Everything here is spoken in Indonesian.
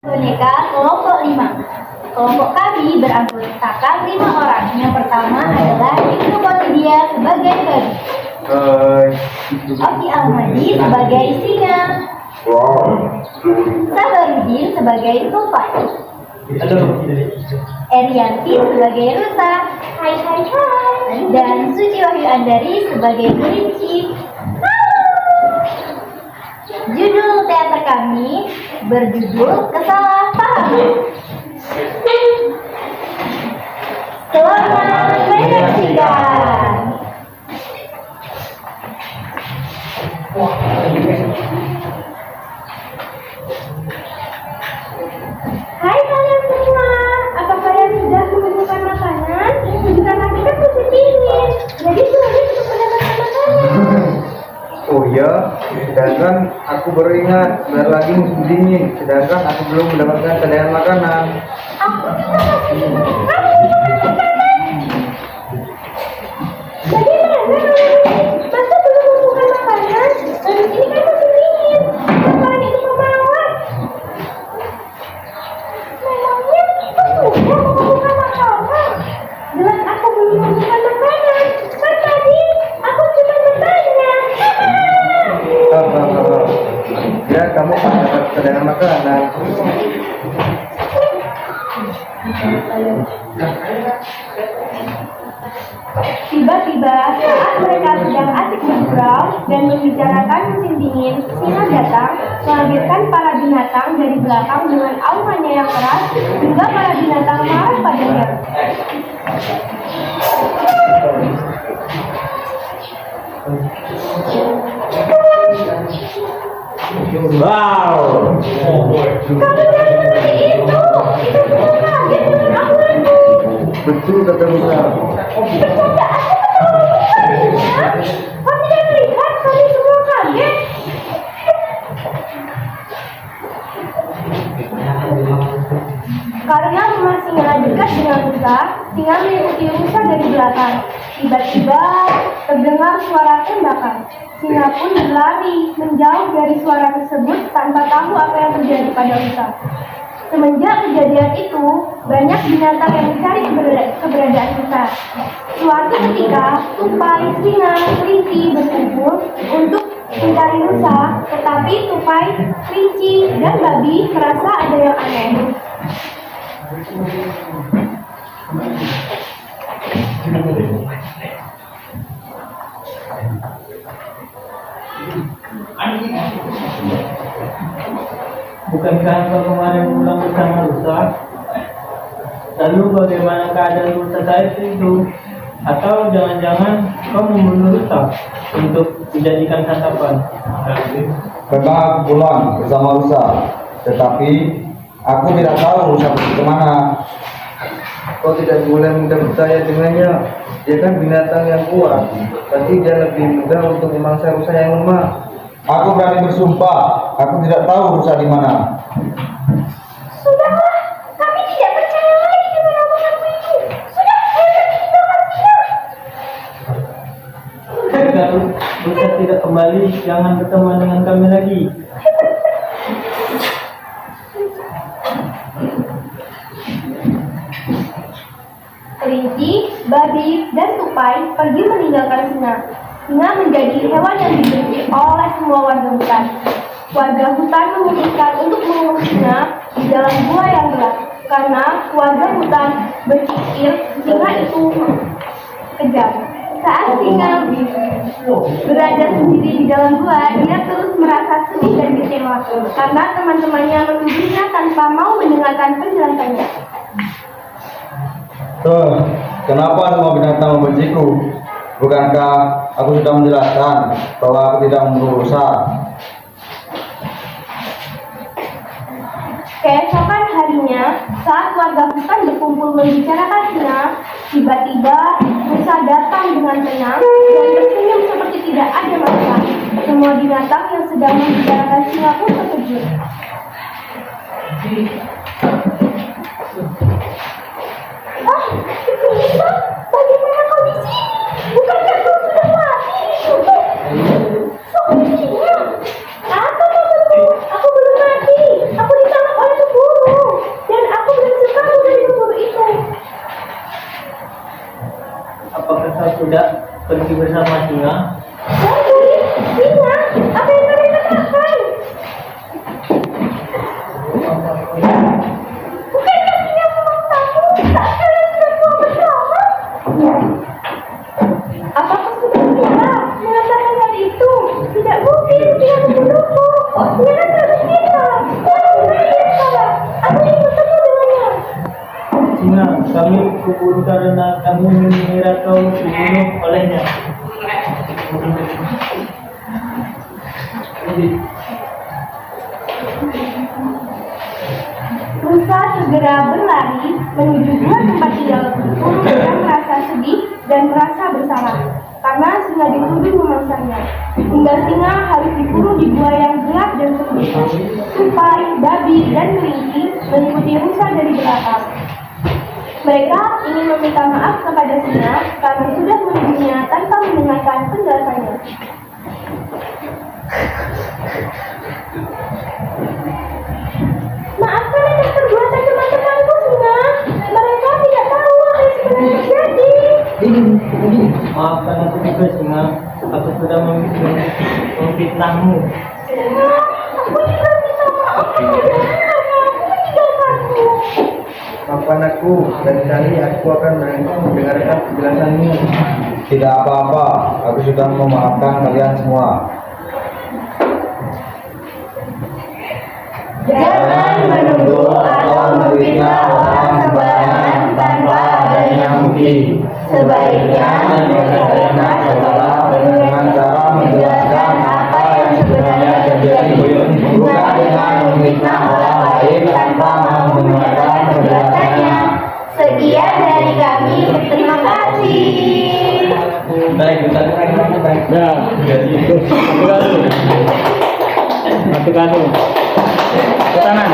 Boneka kelompok 5. Kelompok kami beranggotakan 5 orang. Yang pertama adalah Ibnu Qatidia sebagai babi, Oki Almadi sebagai singa, Sabarudin sebagai tupai, Erianti sebagai rusa, dan Suci Wahyu Andari sebagai kelinci. Judul teater kami berjudul Kesalahpahaman. Selamat menyaksikan. Hai kalian semua, apa kalian sudah menemukan makanan? Sebentar lagi kan musim dingin, jadi sulit untuk mendapatkan makanan. Oh ya, sedangkan aku baru ingat, bentar lagi musim dingin, sedangkan aku belum mendapatkan cadangan makanan. Aku juga masih ingat, kamu mendapatkan makanan. Bagaimana kalian? Masa belum menemukan makanan? Ini kan musim dingin, makanan itu pemawar. Memangnya kita sudah menemukan makanan? Jelas aku belum menemukan makanan, kan tadi aku cuma bertanya. Ya, kamu akan dapat cadangan makanan. Tiba-tiba saat mereka sedang asik bergurau dan membicarakan musim dingin, singa datang menghadirkan para binatang dari belakang dengan aungannya yang keras hingga para binatang marah padanya. Wow. Kamu jangan seperti itu semua kaget dengan aunganmu. Betul kata Musa. Bercanda, aku ketawa besarnya. Kau tidak melihat kami semua kaget? Karena rumah singa dekat dengan rusa, singa mengikuti rusa dari belakang. Tiba-tiba terdengar suara tembakan. Singa pun berlari menjauh dari suara tersebut tanpa tahu apa yang terjadi pada rusa. Semenjak kejadian itu, banyak binatang yang mencari keberadaan rusa. Suatu ketika, tupai, singa, kelinci berkumpul untuk mencari rusa, tetapi tupai, kelinci, dan babi merasa ada yang aneh. Bukankah kau kemarin pulang bersama rusa? Lalu bagaimana keadaan rusa saat itu? Atau jangan-jangan kau membunuh rusa untuk dijadikan santapan? Memang aku pulang bersama rusa, tetapi aku tidak tahu rusa pergi kemana. Kau tidak boleh mudah percaya dengannya. Dia kan binatang yang kuat, tapi dia lebih mudah untuk memangsa rusa yang lemah. Aku berani bersumpah, aku tidak tahu rusa di mana. Sudahlah, kami tidak percaya lagi dengan omonganmu itu. Sudah, ayo pergi tinggalkan singa. Kalau rusa tidak kembali, jangan berteman dengan kami lagi. Kelinci, babi, dan tupai pergi meninggalkan singa. Singa menjadi hewan yang dibenci oleh semua warga hutan. Warga hutan memutuskan untuk mengurus singa di dalam gua yang gelap, karena warga hutan berpikir singa itu kejam. Saat singa berada sendiri di dalam gua, dia terus merasa sedih dan kecewa karena teman-temannya menuduhnya tanpa mau mendengarkan penjelasannya. Kenapa semua binatang membenciku? Bukankah aku sudah menjelaskan bahwa aku tidak membunuh rusa? Keesokan harinya, saat warga hutan berkumpul membicarakan singa, tiba-tiba rusa datang dengan tenang dan tersenyum seperti tidak ada masalah. Semua binatang yang sedang membicarakan singa pun terkejut. Ah, Rusa, bagaimana kau di sini? Bukankah kau sudah mati? Solusinya apa maksudmu? Aku belum mati. Aku ditangkap oleh tubuhmu. kami kubur karena kami mengira kau dibunuh olehnya. Musa segera berlari menuju dua tempat tinggal guru dengan merasa sedih dan merasa bersalah karena singa dituduh memangsanya. Hingga singa harus dikurung di gua yang gelap dan sepi. Tupai, babi, dan kelinci mengikuti Musa dari belakang. Mereka ingin meminta maaf kepada singa karena sudah menuduhnya tanpa mendengarkan penjelasannya. Maafkan atas perbuatan teman-temanku, singa. Mereka tidak tahu apa yang sebenarnya terjadi. Maafkan aku juga singa, aku sudah memfitnahmu. Singa, aku juga minta maaf karena aku meninggalkanmu. Maafkan aku, dan kali aku akan mendengarkan penjelasanmu. Tidak apa-apa, aku sudah memaafkan kalian semua. Jangan menuduh atau memfitnah orang sembarangan tanpa adanya bukti. Sebaiknya menyelesaikan setelah dengan cara menjelaskan apa yang sebenarnya terjadi, bukan dengan memfitnah orang lain tanpa mau mendengarkan penjelasannya. Sekian dari kami, terima kasih. Baik, kita baik. Ya, jadi satu kali. Ke tangan.